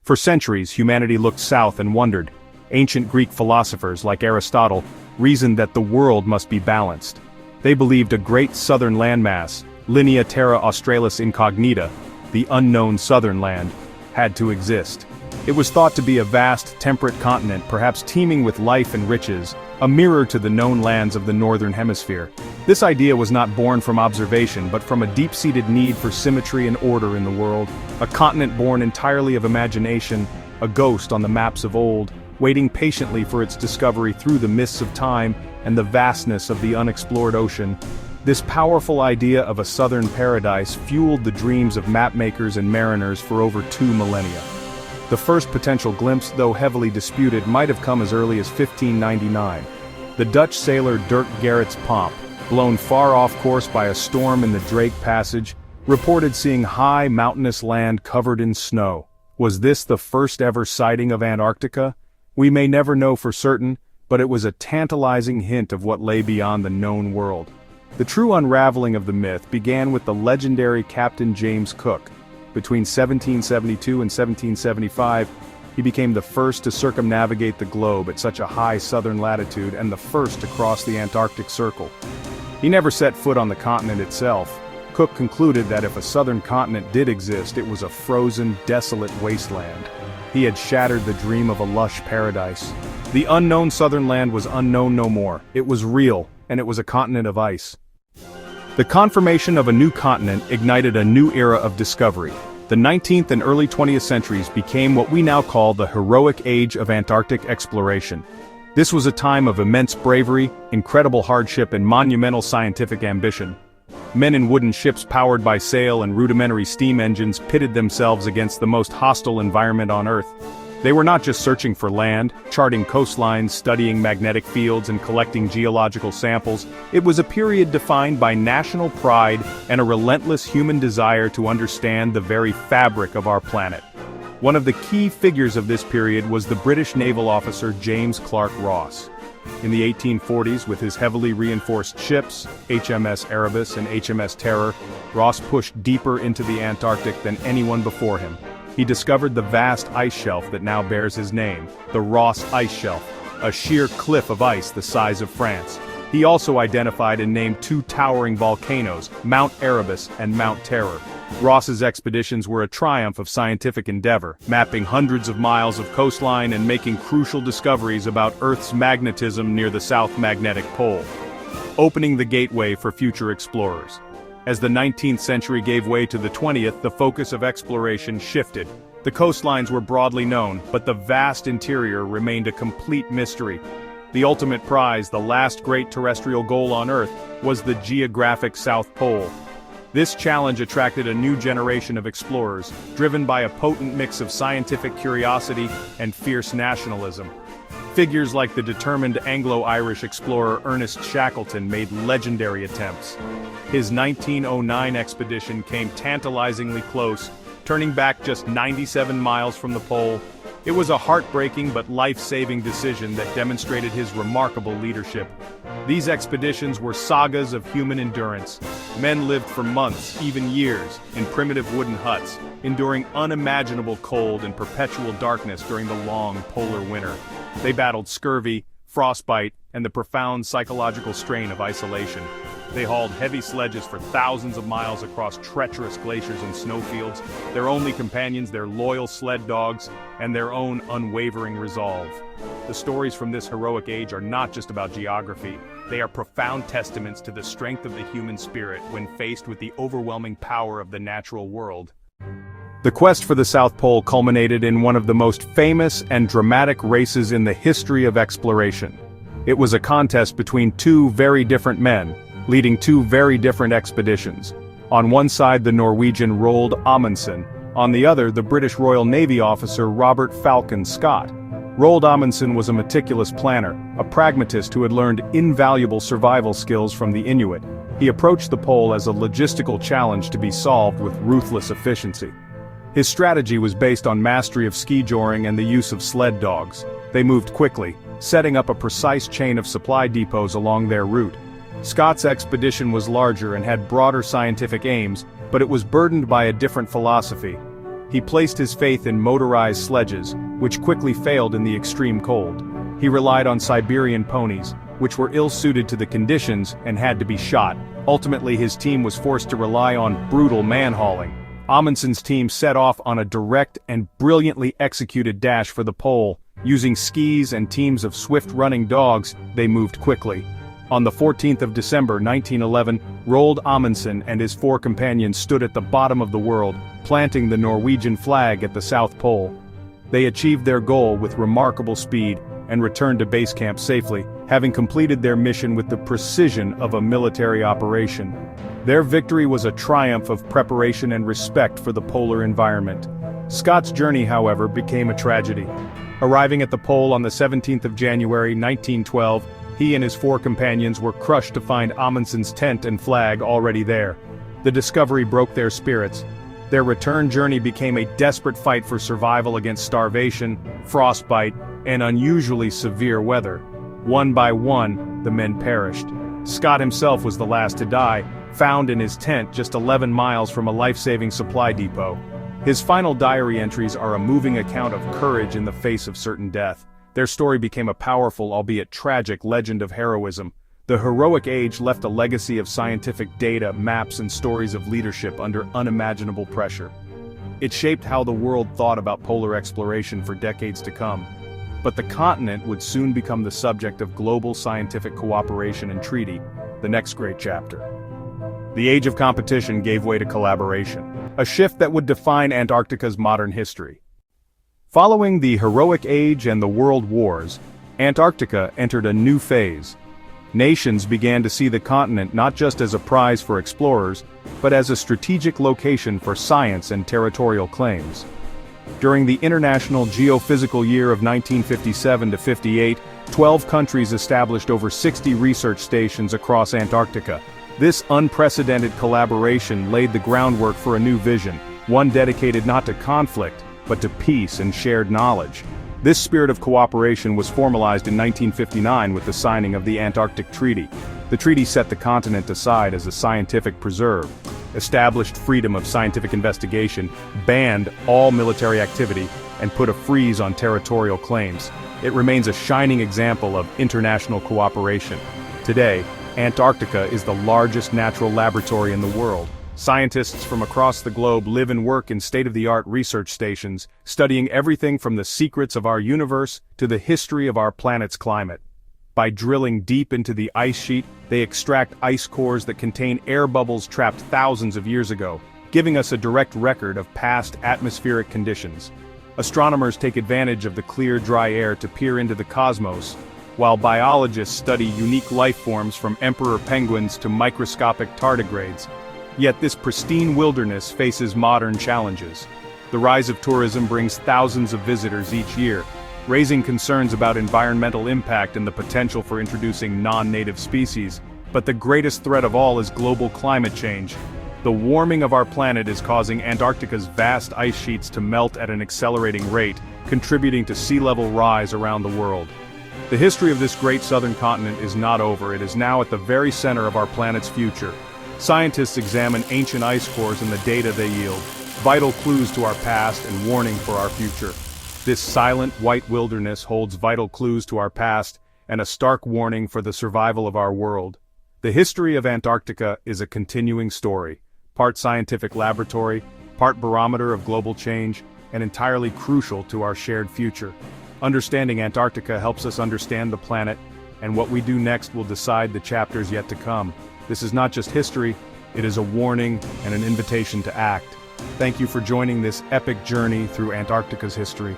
For centuries, humanity looked south and wondered. Ancient Greek philosophers, like Aristotle, reasoned that the world must be balanced. They believed a great southern landmass, Linea Terra Australis Incognita, the unknown southern land, had to exist. It was thought to be a vast, temperate continent, perhaps teeming with life and riches, a mirror to the known lands of the northern hemisphere. This idea was not born from observation but from a deep-seated need for symmetry and order in the world, a continent born entirely of imagination, a ghost on the maps of old, waiting patiently for its discovery through the mists of time and the vastness of the unexplored ocean. This powerful idea of a southern paradise fueled the dreams of mapmakers and mariners for over 2 millennia. The first potential glimpse, though heavily disputed, might have come as early as 1599. The Dutch sailor Dirk Gerrit's Pomp, blown far off course by a storm in the Drake Passage, reported seeing high mountainous land covered in snow. Was this the first ever sighting of Antarctica? We may never know for certain, but it was a tantalizing hint of what lay beyond the known world. The true unraveling of the myth began with the legendary Captain James Cook. Between 1772 and 1775, he became the first to circumnavigate the globe at such a high southern latitude and the first to cross the Antarctic Circle. He never set foot on the continent itself. Cook concluded that if a southern continent did exist, it was a frozen, desolate wasteland. He had shattered the dream of a lush paradise. The unknown southern land was unknown no more. It was real, and it was a continent of ice. The confirmation of a new continent ignited a new era of discovery. The 19th and early 20th centuries became what we now call the heroic age of Antarctic exploration. This was a time of immense bravery, incredible hardship, and monumental scientific ambition. Men in wooden ships powered by sail and rudimentary steam engines pitted themselves against the most hostile environment on Earth. They were not just searching for land, charting coastlines, studying magnetic fields, and collecting geological samples. It was a period defined by national pride and a relentless human desire to understand the very fabric of our planet. One of the key figures of this period was the British naval officer James Clark Ross. In the 1840s, with his heavily reinforced ships, HMS Erebus and HMS Terror, Ross pushed deeper into the Antarctic than anyone before him. He discovered the vast ice shelf that now bears his name, the Ross Ice Shelf, a sheer cliff of ice the size of France. He also identified and named 2 towering volcanoes, Mount Erebus and Mount Terror. Ross's expeditions were a triumph of scientific endeavor, mapping hundreds of miles of coastline and making crucial discoveries about Earth's magnetism near the South Magnetic Pole, opening the gateway for future explorers. As the 19th century gave way to the 20th, the focus of exploration shifted. The coastlines were broadly known, but the vast interior remained a complete mystery. The ultimate prize, the last great terrestrial goal on Earth, was the geographic South Pole. This challenge attracted a new generation of explorers, driven by a potent mix of scientific curiosity and fierce nationalism. Figures like the determined Anglo-Irish explorer Ernest Shackleton made legendary attempts. His 1909 expedition came tantalizingly close, turning back just 97 miles from the pole. It was a heartbreaking but life-saving decision that demonstrated his remarkable leadership. These expeditions were sagas of human endurance. Men lived for months, even years, in primitive wooden huts, enduring unimaginable cold and perpetual darkness during the long polar winter. They battled scurvy, frostbite, and the profound psychological strain of isolation. They hauled heavy sledges for thousands of miles across treacherous glaciers and snowfields, their only companions their loyal sled dogs, and their own unwavering resolve. The stories from this heroic age are not just about geography. They are profound testaments to the strength of the human spirit when faced with the overwhelming power of the natural world. The quest for the South Pole culminated in one of the most famous and dramatic races in the history of exploration. It was a contest between 2 very different men, leading 2 very different expeditions. On one side the Norwegian Roald Amundsen, on the other the British Royal Navy officer Robert Falcon Scott. Roald Amundsen was a meticulous planner, a pragmatist who had learned invaluable survival skills from the Inuit. He approached the pole as a logistical challenge to be solved with ruthless efficiency. His strategy was based on mastery of ski-joring and the use of sled dogs. They moved quickly, setting up a precise chain of supply depots along their route. Scott's expedition was larger and had broader scientific aims, but it was burdened by a different philosophy. He placed his faith in motorized sledges, which quickly failed in the extreme cold. He relied on Siberian ponies, which were ill-suited to the conditions and had to be shot. Ultimately, his team was forced to rely on brutal man-hauling. Amundsen's team set off on a direct and brilliantly executed dash for the pole. Using skis and teams of swift-running dogs, they moved quickly. On the 14th of December 1911, Roald Amundsen and his 4 companions stood at the bottom of the world, planting the Norwegian flag at the South Pole. They achieved their goal with remarkable speed and returned to base camp safely, having completed their mission with the precision of a military operation. Their victory was a triumph of preparation and respect for the polar environment. Scott's journey, however, became a tragedy. Arriving at the pole on the 17th of January 1912, he and his 4 companions were crushed to find Amundsen's tent and flag already there. The discovery broke their spirits. Their return journey became a desperate fight for survival against starvation, frostbite, and unusually severe weather. One by one, the men perished. Scott himself was the last to die, found in his tent just 11 miles from a life-saving supply depot. His final diary entries are a moving account of courage in the face of certain death. Their story became a powerful, albeit tragic, legend of heroism. The heroic age left a legacy of scientific data, maps, and stories of leadership under unimaginable pressure. It shaped how the world thought about polar exploration for decades to come. But the continent would soon become the subject of global scientific cooperation and treaty, the next great chapter. The age of competition gave way to collaboration, a shift that would define Antarctica's modern history. Following the heroic age and the world wars, Antarctica entered a new phase. Nations began to see the continent not just as a prize for explorers, but as a strategic location for science and territorial claims. During the International Geophysical Year of 1957-58, 12 countries established over 60 research stations across Antarctica. This unprecedented collaboration laid the groundwork for a new vision, one dedicated not to conflict, but to peace and shared knowledge. This spirit of cooperation was formalized in 1959 with the signing of the Antarctic Treaty. The treaty set the continent aside as a scientific preserve, established freedom of scientific investigation, banned all military activity, and put a freeze on territorial claims. It remains a shining example of international cooperation. Today, Antarctica is the largest natural laboratory in the world. Scientists from across the globe live and work in state-of-the-art research stations, studying everything from the secrets of our universe to the history of our planet's climate. By drilling deep into the ice sheet, they extract ice cores that contain air bubbles trapped thousands of years ago, giving us a direct record of past atmospheric conditions. Astronomers take advantage of the clear, dry air to peer into the cosmos, while biologists study unique life forms from emperor penguins to microscopic tardigrades. Yet this pristine wilderness faces modern challenges. The rise of tourism brings thousands of visitors each year, raising concerns about environmental impact and the potential for introducing non-native species. But the greatest threat of all is global climate change. The warming of our planet is causing Antarctica's vast ice sheets to melt at an accelerating rate, contributing to sea level rise around the world. The history of this great southern continent is not over. It is now at the very center of our planet's future. Scientists examine ancient ice cores and the data they yield, vital clues to our past and warning for our future. This silent, white wilderness holds vital clues to our past and a stark warning for the survival of our world. The history of Antarctica is a continuing story, part scientific laboratory, part barometer of global change, and entirely crucial to our shared future. Understanding Antarctica helps us understand the planet, and what we do next will decide the chapters yet to come. This is not just history, it is a warning and an invitation to act. Thank you for joining this epic journey through Antarctica's history.